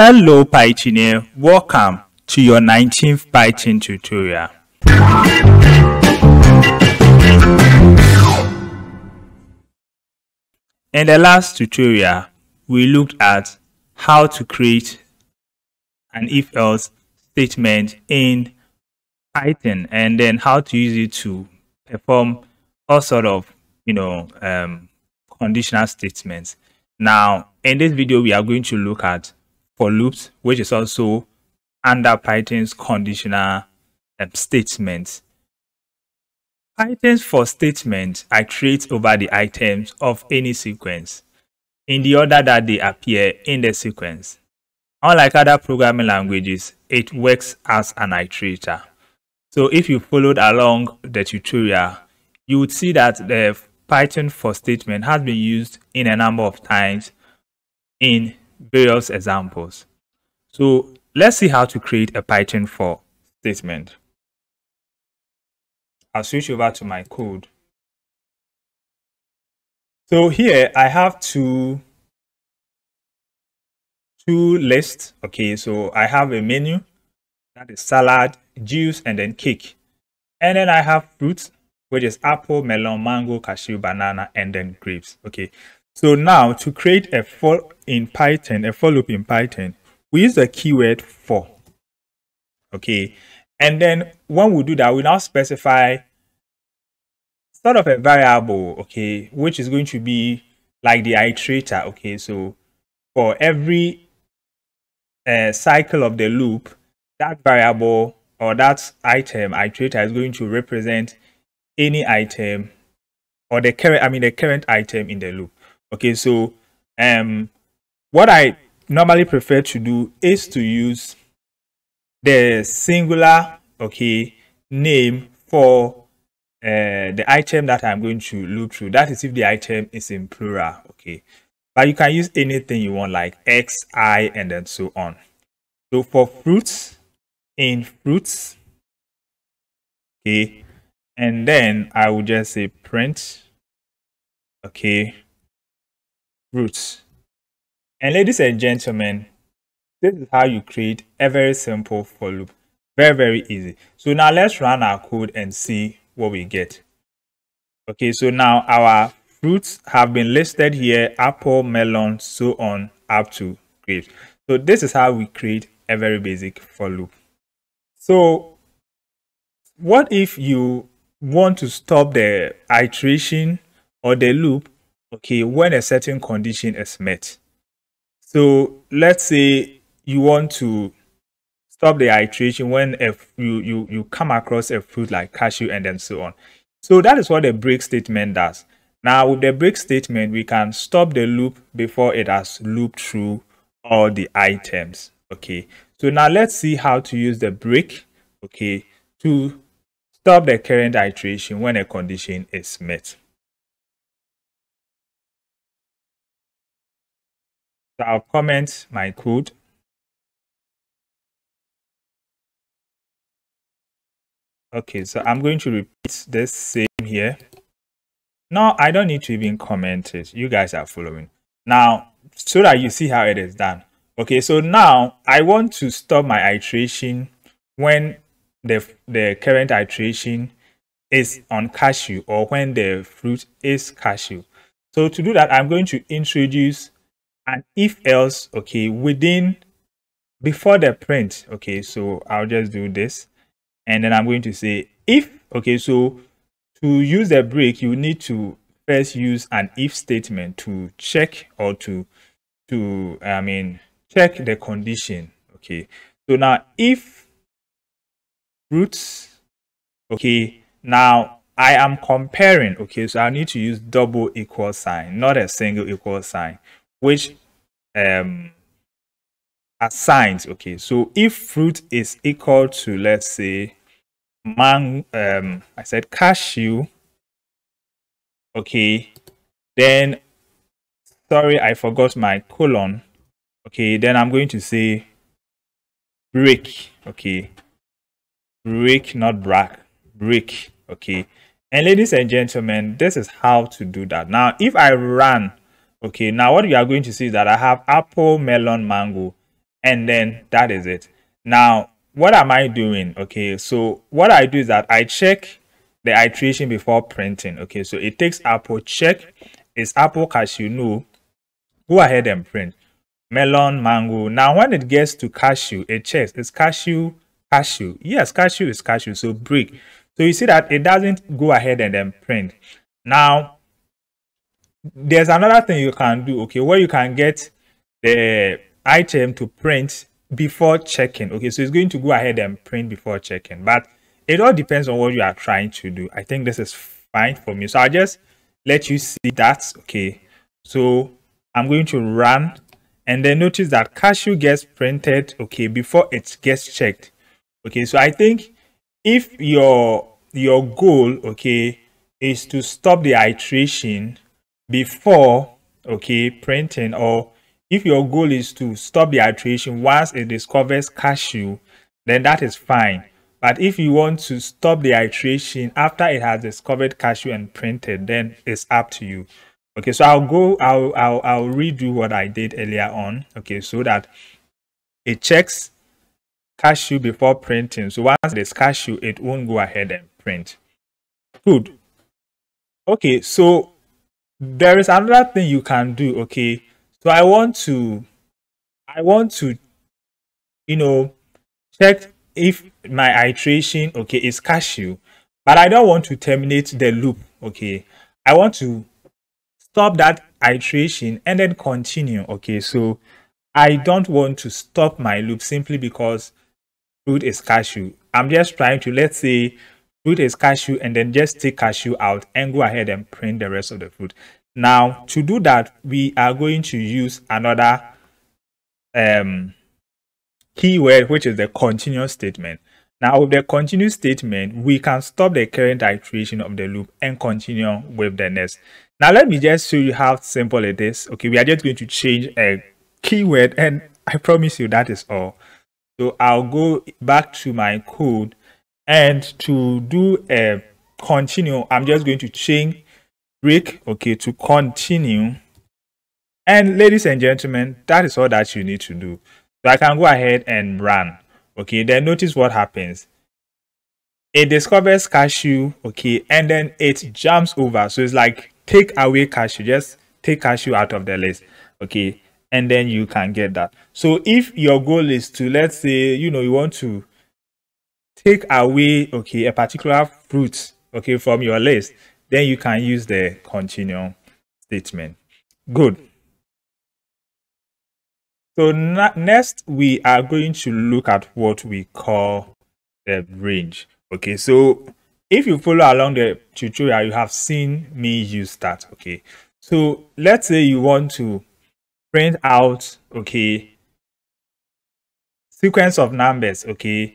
Hello Pythoneer, welcome to your 19th Python tutorial. In the last tutorial, we looked at how to create an if-else statement in Python and then how to use it to perform all sort of conditional statements. Now, in this video, we are going to look at for loops, which is also under Python's conditional statements. Python's for statements iterate over the items of any sequence in the order that they appear in the sequence. Unlike other programming languages, it works as an iterator. So if you followed along the tutorial, you would see that the Python for statement has been used in a number of times in various examples. So let's see how to create a Python for statement. I'll switch over to my code. So here I have two lists. Okay, so I have a menu that is salad, juice, and then cake. And then I have fruits, which is apple, melon, mango, cashew, banana, and then grapes. Okay, so now to create a for loop in Python, we use the keyword for. Okay, and then when we do that, we now specify sort of a variable, okay, which is going to be like the iterator. Okay, so for every cycle of the loop, that variable or that item iterator is going to represent any item or the current item in the loop. Okay, so what I normally prefer to do is to use the singular name for the item that I'm going to loop through. That is if the item is in plural. Okay, but you can use anything you want, like X, I, and then so on. So for fruits, in fruits, okay, and then I will just say print, okay, fruits. And ladies and gentlemen, this is how you create a very simple for loop. Very, very easy. So now let's run our code and see what we get. Okay, so now our fruits have been listed here: apple, melon, so on up to grapes. So this is how we create a very basic for loop. So what if you want to stop the iteration or the loop, okay, when a certain condition is met? So let's say you want to stop the iteration when you come across a fruit like cashew and then so on. So that is what the break statement does. Now with the break statement, we can stop the loop before it has looped through all the items. Okay, so now let's see how to use the break, okay, to stop the current iteration when a condition is met. So I'll comment my code. Okay, so I'm going to repeat this same here. No, I don't need to even comment it. You guys are following. Now, so that you see how it is done. Okay, so now I want to stop my iteration when the current iteration is on cashew or when the fruit is cashew. So to do that, I'm going to introduce an if else, okay, before the print. Okay, so I'll just do this. And then I'm going to say if, okay, so to use the break, you need to first use an if statement to check or to check the condition. Okay, so now if fruits, okay, now I am comparing, okay, so I need to use double equal sign, not a single equal sign, which assigns, okay, so if fruit is equal to, let's say, I said cashew, okay, then sorry, I forgot my colon. Okay, then I'm going to say break. Okay, break, not brack, break. Okay, and ladies and gentlemen, this is how to do that. Now if I run, okay, now what you are going to see is that I have apple, melon, mango, and then that is it. Now, what am I doing? Okay, so what I do is that I check the iteration before printing. Okay, so it takes apple, check is apple, cashew, no, go ahead and print melon, mango. Now when it gets to cashew, it checks is cashew, yes, cashew is cashew, so break. So you see that it doesn't go ahead and then print. Now there's another thing you can do, okay, where you can get the item to print before checking. Okay, so it's going to go ahead and print before checking, but it all depends on what you are trying to do. I think this is fine for me, so I'll just let you see that. Okay, so I'm going to run, and then notice that cashew gets printed, okay, before it gets checked. Okay, so I think if your goal, okay, is to stop the iteration before, okay, printing, or if your goal is to stop the iteration once it discovers cashew, then that is fine. But if you want to stop the iteration after it has discovered cashew and printed, then it's up to you. Okay, so I'll redo what I did earlier on. Okay, so that it checks cashew before printing. So once it is cashew, it won't go ahead and print. Good. Okay, so there is another thing you can do. Okay, so I want to you know, check if my iteration, okay, is cashew, but I don't want to terminate the loop. Okay, I want to stop that iteration and then continue. Okay, so I don't want to stop my loop simply because fruit is cashew. I'm just trying to, let's say fruit is cashew, and then just take cashew out and go ahead and print the rest of the fruit. Now, to do that, we are going to use another keyword, which is the continue statement. Now, with the continue statement, we can stop the current iteration of the loop and continue with the next. Now, let me just show you how simple it is. Okay, we are just going to change a keyword, and I promise you that is all. So I'll go back to my code, and to do a continue, I'm just going to change break, okay, to continue. And ladies and gentlemen, that is all that you need to do. So I can go ahead and run. Okay, then notice what happens. It discovers cashew, okay, and then it jumps over. So it's like take away cashew, just take cashew out of the list, okay, and then you can get that. So if your goal is to, let's say, you want to take away, okay, a particular fruit, okay, from your list, then you can use the continue statement. Good. So next, we are going to look at what we call the range. Okay, so if you follow along the tutorial, you have seen me use that. Okay, so let's say you want to print out, okay, sequence of numbers, okay,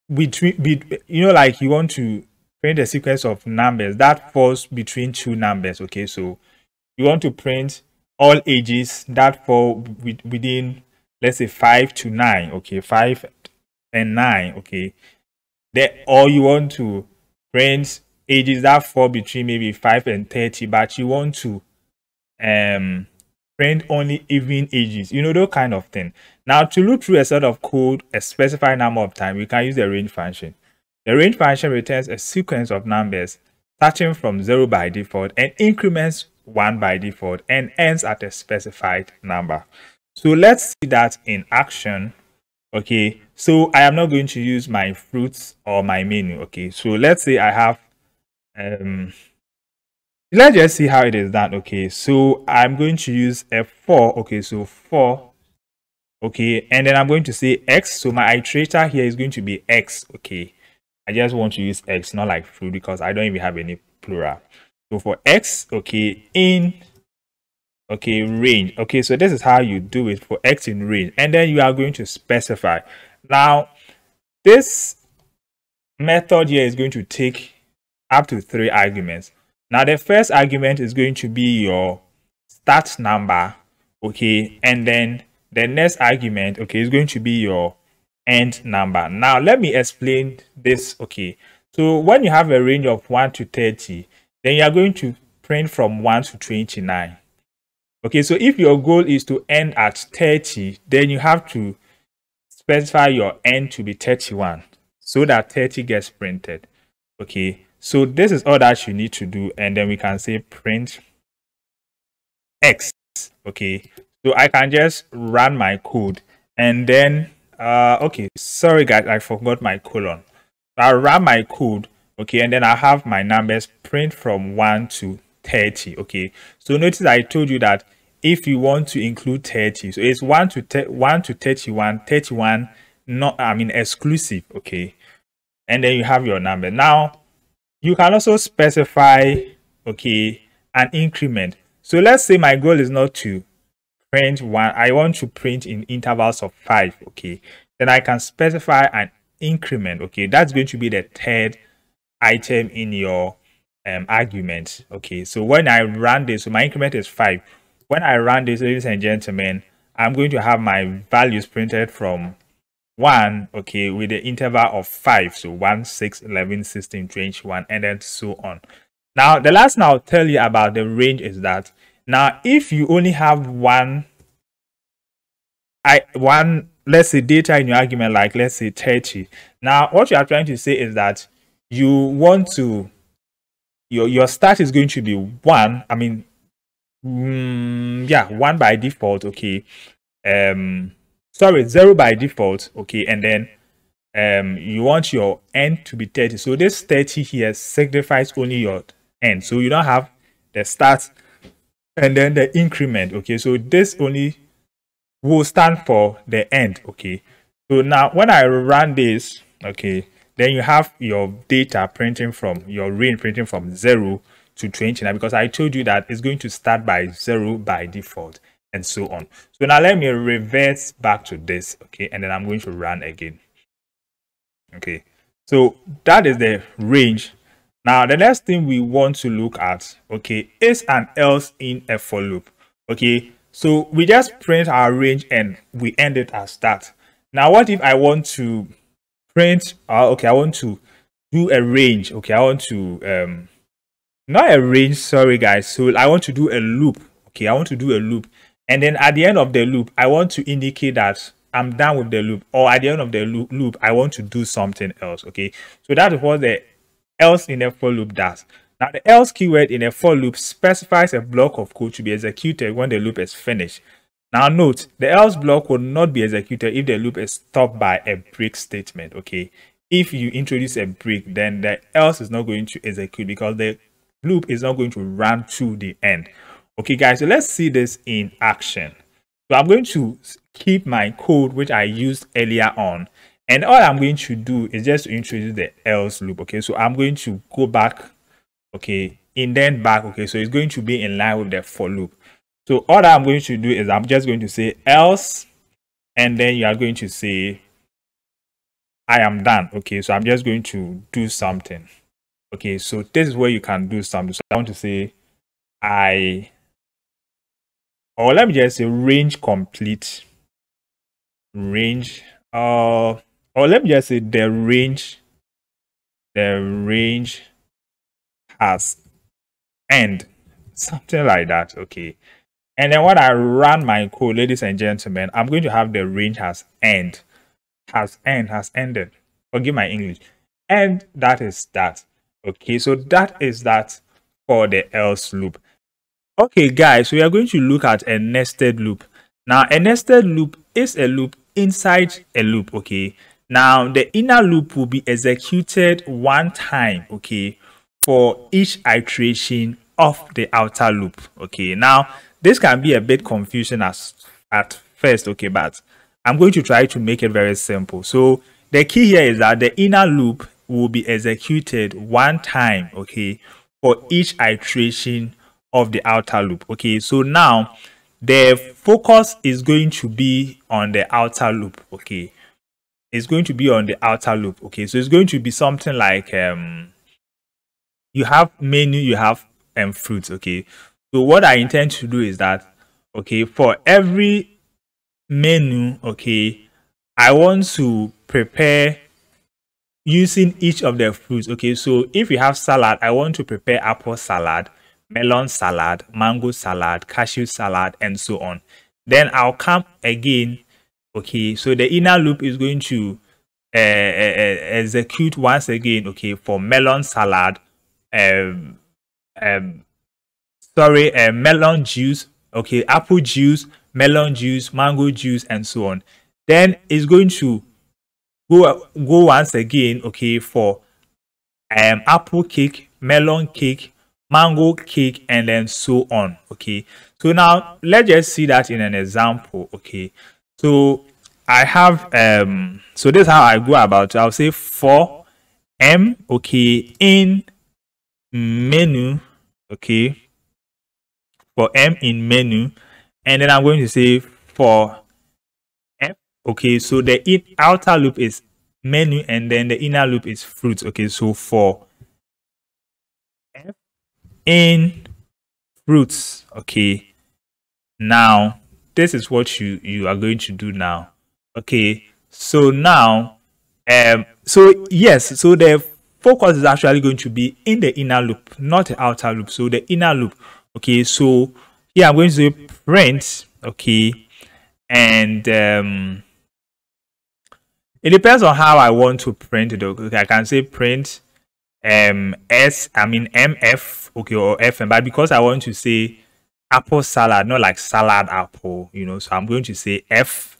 like you want to print a sequence of numbers that falls between two numbers. Okay, so you want to print all ages that fall within, let's say, 5 to 9, okay, 5 and 9, okay, or you want to print ages that fall between maybe 5 and 30, but you want to print only even ages, those kind of thing. Now, to look through a set of code a specified number of times, we can use the range function. The range function returns a sequence of numbers starting from 0 by default and increments 1 by default and ends at a specified number. So let's see that in action. Okay, so I am not going to use my fruits or my menu. Okay, so let's say I have let's just see how it is done. Okay, so I'm going to use a 4. Okay, so 4, okay, and then I'm going to say x. So my iterator here is going to be x. Okay, I just want to use x, not like fruit, because I don't even have any plural. So for x, okay, in, okay, range. Okay, so this is how you do it for x in range, and then you are going to specify. Now, this method here is going to take up to 3 arguments. Now, the first argument is going to be your start number, okay, and then the next argument, okay, is going to be your end number. Now, let me explain this. Okay, so when you have a range of 1 to 30, then you are going to print from 1 to 29. Okay, so if your goal is to end at 30, then you have to specify your end to be 31 so that 30 gets printed. Okay, so this is all that you need to do, and then we can say print X. Okay, so I can just run my code, and then okay, sorry guys, I forgot my colon. I'll run my code, okay, and then I have my numbers print from 1 to 30. Okay, so notice I told you that if you want to include 30, so it's 1 to 31, 31 not, I mean, exclusive. Okay, and then you have your number. Now you can also specify, okay, an increment. So let's say my goal is not to print 1, I want to print in intervals of 5. Okay, then I can specify an increment. Okay, that's going to be the third item in your argument. Okay, so when I run this, so my increment is 5. When I run this, ladies and gentlemen, I'm going to have my values printed from 1, okay, with the interval of 5. So 1, 6, 11, 16, 21, and then so on. Now, the last thing I'll tell you about the range is that now if you only have one, let's say data in your argument, like let's say 30. Now, what you are trying to say is that you want to, your start is going to be 1. I mean, yeah, 1 by default. Okay, sorry, 0 by default. Okay, and then you want your end to be 30. So this 30 here signifies only your end. So you don't have the start and then the increment. Okay, so this only will stand for the end. Okay, so now when I run this, okay, then you have your data printing from your range printing from 0 to 29, because I told you that it's going to start by 0 by default and so on. So now let me reverse back to this. Okay, and then I'm going to run again. Okay, so that is the range. Now the next thing we want to look at, okay, is an else in a for loop. Okay, so we just print our range and we end it as that. Now what if I want to print okay, I want to do a range. Okay, I want to not a range, sorry guys, so I want to do a loop. Okay, I want to do a loop, and then at the end of the loop I want to indicate that I'm done with the loop, or at the end of the loop I want to do something else. Okay, so that is what the else in a for loop does. Now the else keyword in a for loop specifies a block of code to be executed when the loop is finished. Now note, the else block will not be executed if the loop is stopped by a break statement. Okay, if you introduce a break, then the else is not going to execute because the loop is not going to run to the end. Okay guys, so let's see this in action. So I'm going to keep my code which I used earlier on, and all I'm going to do is just to introduce the else loop. Okay, so I'm going to go back, okay, indent back. Okay, so it's going to be in line with the for loop. So all I'm going to do is I'm just going to say else, and then you are going to say I am done. Okay, so I'm just going to do something. Okay, so this is where you can do something. So I want to say or let me just say range complete, range, or let me just say the range has end, something like that. Okay, and then when I run my code, ladies and gentlemen, I'm going to have the range has ended. Forgive my English. And that is that. Okay, so that is that for the else loop. Okay guys, so we are going to look at a nested loop. Now a nested loop is a loop inside a loop. Okay, now the inner loop will be executed one time, okay, for each iteration of the outer loop. Okay, now this can be a bit confusing at first, okay, but I'm going to try to make it very simple. So the key here is that the inner loop will be executed one time, okay, for each iteration of the outer loop. Okay, so now the focus is going to be on the outer loop. Okay, it's going to be on the outer loop. Okay, so it's going to be something like you have menu, you have fruits. Okay, so what I intend to do is that, okay, for every menu, okay, I want to prepare using each of the fruits. Okay, so if you have salad, I want to prepare apple salad melon salad, mango salad, cashew salad, and so on. Then I'll come again. Okay, so the inner loop is going to execute once again, okay, for melon salad, melon juice, okay, apple juice, melon juice, mango juice, and so on. Then it's going to go once again, okay, for apple cake, melon cake, mango cake, and then so on. Okay, so now let's just see that in an example. Okay, so I have so this is how I go about it. I'll say for m, okay, in menu, okay, for m in menu, and then I'm going to say for f, okay, so the outer loop is menu and then the inner loop is fruits. Okay, so for f in fruits, okay, now this is what you are going to do now. Okay, so now so yes, so the focus is actually going to be in the inner loop, not the outer loop. So the inner loop, okay, so here I'm going to say print, okay, and it depends on how I want to print it. Okay, I can say print mf, okay, or fm, but because I want to say apple salad, not like salad apple, you know, so I'm going to say f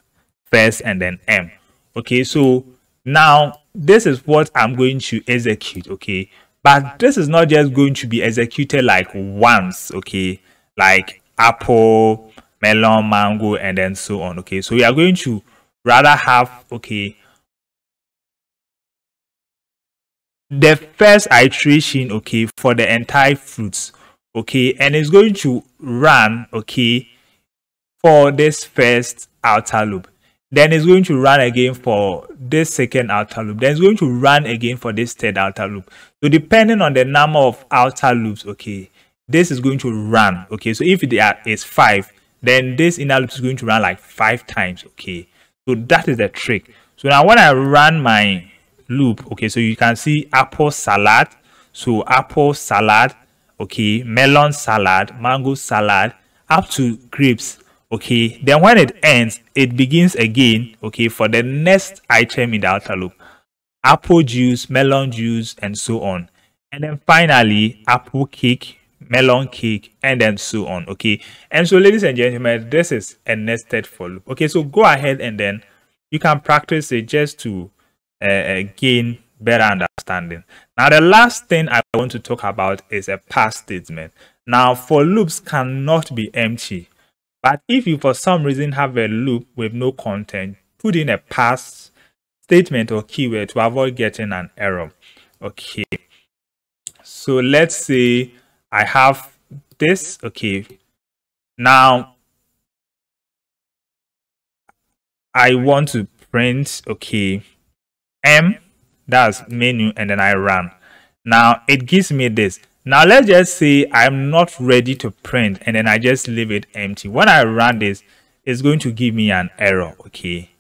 first and then m. Okay, so now this is what I'm going to execute. Okay, but this is not just going to be executed like once, okay, like apple, melon, mango, and then so on. Okay, so we are going to rather have, okay, the first iteration, okay, for the entire fruits, okay, and it's going to run, okay, for this first outer loop. Then it's going to run again for this second outer loop. Then it's going to run again for this third outer loop. So depending on the number of outer loops, okay, this is going to run. Okay, so if it is 5, then this inner loop is going to run like 5 times. Okay, so that is the trick. So now when I run my loop, okay, so you can see apple salad, so apple salad, okay, melon salad, mango salad, up to grapes. Okay, then when it ends, it begins again, okay, for the next item in the outer loop, apple juice, melon juice, and so on. And then finally apple cake, melon cake, and then so on. Okay, and so ladies and gentlemen, this is a nested for loop. Okay, so go ahead and then you can practice it just to gain better understanding. Now the last thing I want to talk about is a pass statement. Now for loops cannot be empty, but if you for some reason have a loop with no content, put in a pass statement or keyword to avoid getting an error. Okay, so let's say I have this. Okay, now I want to print, okay, m, that's menu, and then I run. Now it gives me this. Now let's just say I'm not ready to print and then I just leave it empty. When I run this, it's going to give me an error. Okay,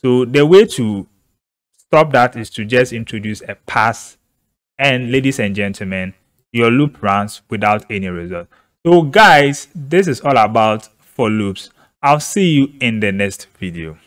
so the way to stop that is to just introduce a pass, and ladies and gentlemen, your loop runs without any result. So guys, this is all about for loops. I'll see you in the next video.